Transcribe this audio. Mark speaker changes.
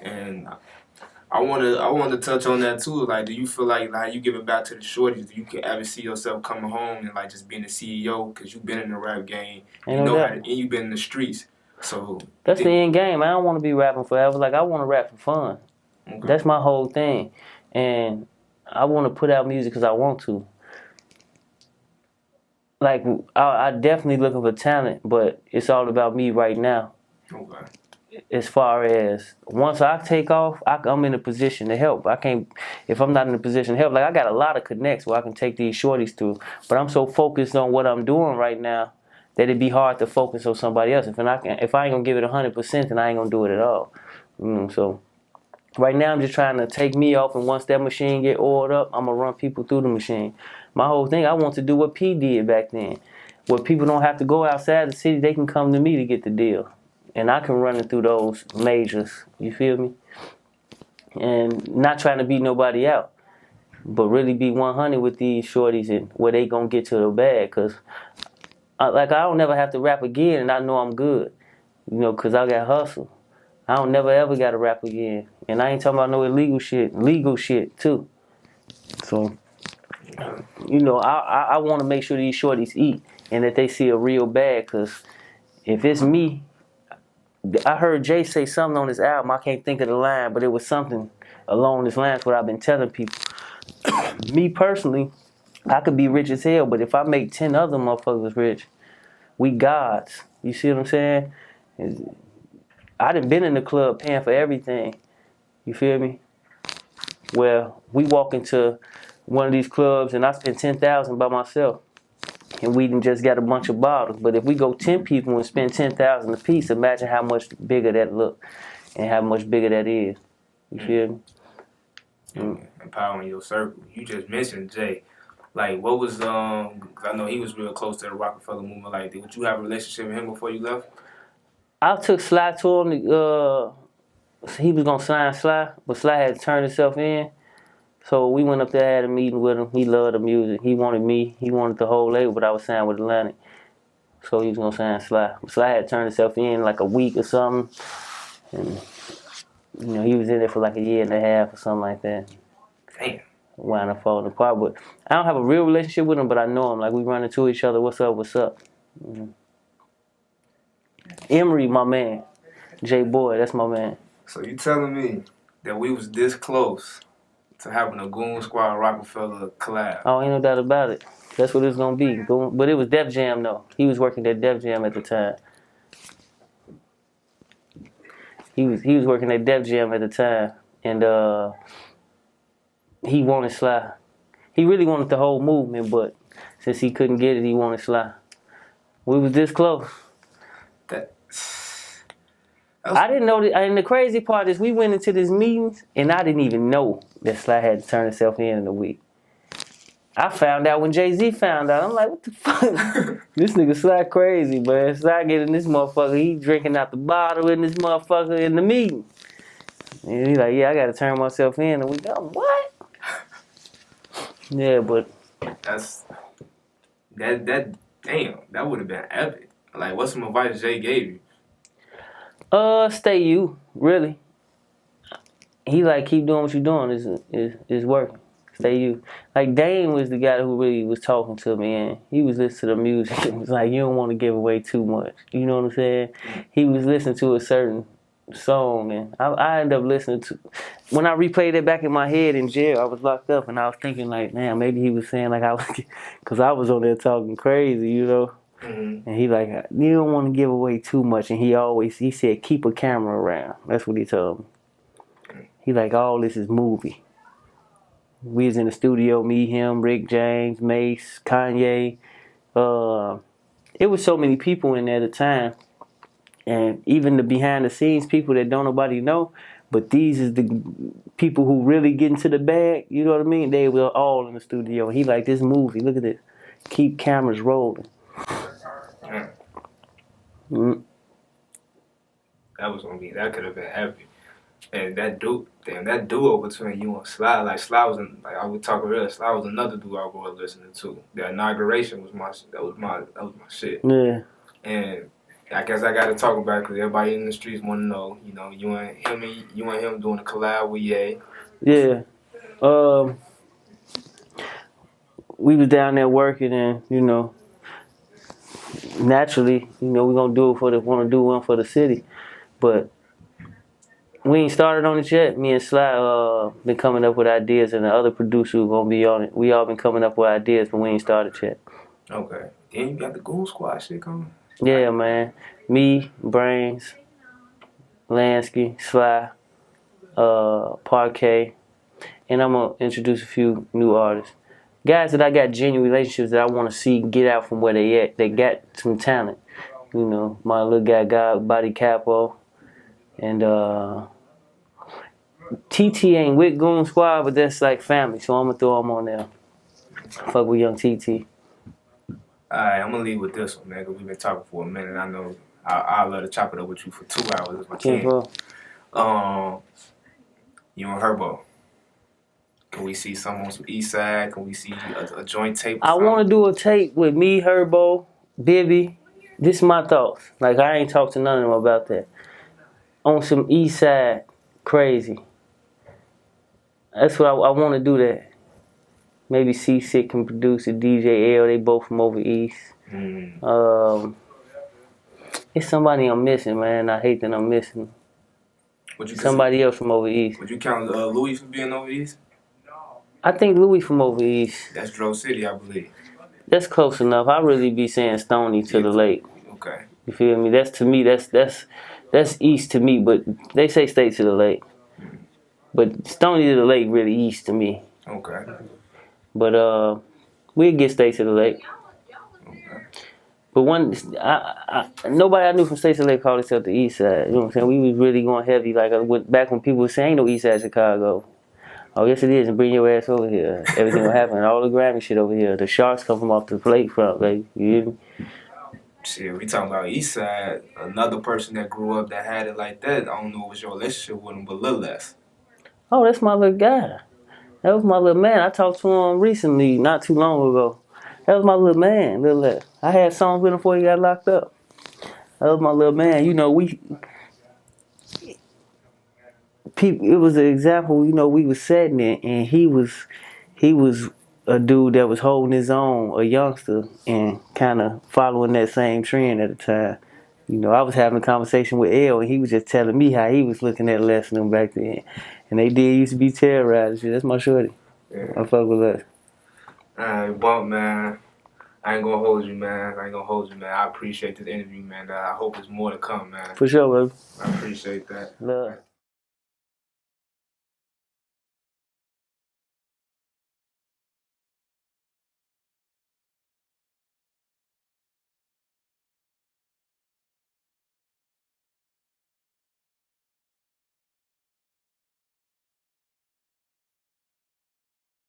Speaker 1: And I want to touch on that too. Like, do you feel like you giving back to the shorties? Do you can ever see yourself coming home and like just being a CEO because you've been in the rap game,
Speaker 2: Ain't no doubt.
Speaker 1: and you've been in the streets. So
Speaker 2: that's the end game. I don't want to be rapping forever. Like I want to rap for fun. Okay. That's my whole thing, and I want to put out music because I want to. Like I definitely looking for talent, but it's all about me right now.
Speaker 1: Okay.
Speaker 2: As far as once I take off, I'm in a position to help. I can't, if I'm not in a position to help, like I got a lot of connects where I can take these shorties through, but I'm so focused on what I'm doing right now that it'd be hard to focus on somebody else. If I ain't gonna give it 100%, then I ain't gonna do it at all. So right now I'm just trying to take me off, and once that machine get oiled up, I'm gonna run people through the machine. My whole thing, I want to do what P did back then, where people don't have to go outside the city, they can come to me to get the deal. And I can run it through those majors, you feel me? And not trying to beat nobody out, but really be 100 with these shorties and where they gonna get to the bag. Cause I don't never have to rap again, and I know I'm good, cause I got hustle. I don't never ever gotta rap again, and I ain't talking about no illegal shit, legal shit too. So, I want to make sure these shorties eat and that they see a real bag. Cause if it's me. I heard Jay say something on his album. I can't think of the line, but it was something along these lines what I've been telling people. Me personally, I could be rich as hell, but if I make 10 other motherfuckers rich, we gods. You see what I'm saying? I done been in the club paying for everything. You feel me? Well, we walk into one of these clubs and I spend 10,000 by myself. And we done just got a bunch of bottles. But if we go 10 people and spend 10,000 a piece, imagine how much bigger that look and how much bigger that is. You feel me?
Speaker 1: Empowering your circle. You just mentioned Jay. Like, what was I know he was real close to the Rockefeller movement. Like, did you have a relationship with him before you left?
Speaker 2: I took Sly to him. He was gonna sign Sly, but Sly had to turn himself in. So we went up there, had a meeting with him. He loved the music. He wanted me. He wanted the whole label, but I was signed with Atlantic. So he was gonna sign Sly. Sly had turned himself in like a week or something. And, he was in there for like a year and a half or something like that.
Speaker 1: Damn.
Speaker 2: Wound up falling apart. But I don't have a real relationship with him, but I know him. Like we run into each other. What's up? What's up? Emery, my man. J Boy, that's my man.
Speaker 1: So you telling me that we was this close to having a Goon Squad Rockefeller collab?
Speaker 2: Oh, ain't no doubt about it. That's what it's gonna be. But it was Def Jam though. He was working at Def Jam at the time. He was working at Def Jam at the time, and he wanted Sly. He really wanted the whole movement, but since he couldn't get it, he wanted Sly. We was this close. I didn't know that, and the crazy part is we went into these meetings, and I didn't even know that Sly had to turn himself in a week. I found out when Jay-Z found out. I'm like, what the fuck? This nigga Sly crazy, but Sly getting this motherfucker, he drinking out the bottle in this motherfucker in the meeting. And he like, yeah, I gotta turn myself in. And we go, what? Yeah, but
Speaker 1: that damn, that would have been epic. Like, what's some advice Jay gave you?
Speaker 2: Stay you, really. He like, keep doing what you're doing. Is working. Stay you. Like Dane was the guy who really was talking to me, and he was listening to the music. It was like, you don't want to give away too much. You know what I'm saying? He was listening to a certain song, and I ended up listening to. When I replayed it back in my head in jail, I was locked up, and I was thinking like, man, maybe he was saying like I was, because I was on there talking crazy, And he like, you don't want to give away too much, and he said, keep a camera around. That's what he told me. He like, all this is movie. We was in the studio, me, him, Rick James, Mace, Kanye. It was so many people in there at the time. And even the behind the scenes people that don't nobody know, but these is the people who really get into the bag, you know what I mean? They were all in the studio. He like, this movie, look at this. Keep cameras rolling.
Speaker 1: That could have been epic. And that duo between you and Sly, like Sly was, I was talking earlier, Sly was another dude I was listening to. The inauguration was my shit.
Speaker 2: Yeah.
Speaker 1: And I guess I gotta talk about it because everybody in the streets want to know. You know, you and him doing a collab with Ye.
Speaker 2: Yeah. We was down there working, and naturally, we gonna do it want to do one for the city, but we ain't started on it yet. Me and Sly been coming up with ideas, and the other producer who gonna be on it. We all been coming up with ideas, but we ain't started yet.
Speaker 1: Okay. Then you got the Goon Squad shit coming.
Speaker 2: Yeah, man. Me, Brains, Lansky, Sly, Parquet, and I'm gonna introduce a few new artists. Guys that I got genuine relationships that I want to see get out from where they at. They got some talent. My little guy, Body Capo, and TT ain't with Goon Squad, but that's like family, so I'm gonna throw him on there. Fuck with young TT.
Speaker 1: Alright, I'm gonna leave with this one, man, because we've been talking for a minute. I know I love to chop it up with you for 2 hours if I can. You and Gherbo. Can we see some on some East Side? Can we see a joint tape?
Speaker 2: I want to do a tape with me, Gherbo, Bibby. This is my thoughts. Like, I ain't talked to none of them about that. On some East Side crazy. That's what I want to do that. Maybe C6 can produce it, DJ L, they both from over East. It's somebody I'm missing, man. I hate that I'm missing. Somebody else from over East.
Speaker 1: Would you count Louis for being over East?
Speaker 2: I think Louis from over East.
Speaker 1: That's Dro City, I believe.
Speaker 2: That's close enough. I really be saying Stony to the lake.
Speaker 1: Okay.
Speaker 2: You feel me? That's East to me, but they say stay to the lake. But Stony to the lake really East to me.
Speaker 1: Okay.
Speaker 2: But we'll get stay to the lake.
Speaker 1: Okay.
Speaker 2: But nobody I knew from State to the Lake called itself the East Side. You know what I'm saying? We was really going heavy, like back when people were saying, ain't no East Side Chicago. Oh, yes it is, and bring your ass over here. Everything will happen. All the Grammy shit over here. The Sharks come from off the lakefront, baby. You hear me?
Speaker 1: Shit, we talking about East Side. Another person that grew up that had it like that, I don't know what your relationship with him, but Lil Les.
Speaker 2: Oh, that's my little guy. That was my little man. I talked to him recently, not too long ago. That was my little man, Lil Les. I had songs with him before he got locked up. That was my little man. It was an example, we was setting it, and he was a dude that was holding his own, a youngster, and kind of following that same trend at the time. I was having a conversation with L, and he was just telling me how he was looking at Les and them back then. And they did used to be terrorized. That's my shorty. Yeah. I fuck with Les.
Speaker 1: Alright, bump, man. I ain't gonna hold you, man. I appreciate this interview, man. I hope there's more to come, man.
Speaker 2: For sure, baby.
Speaker 1: I appreciate that.
Speaker 2: Love.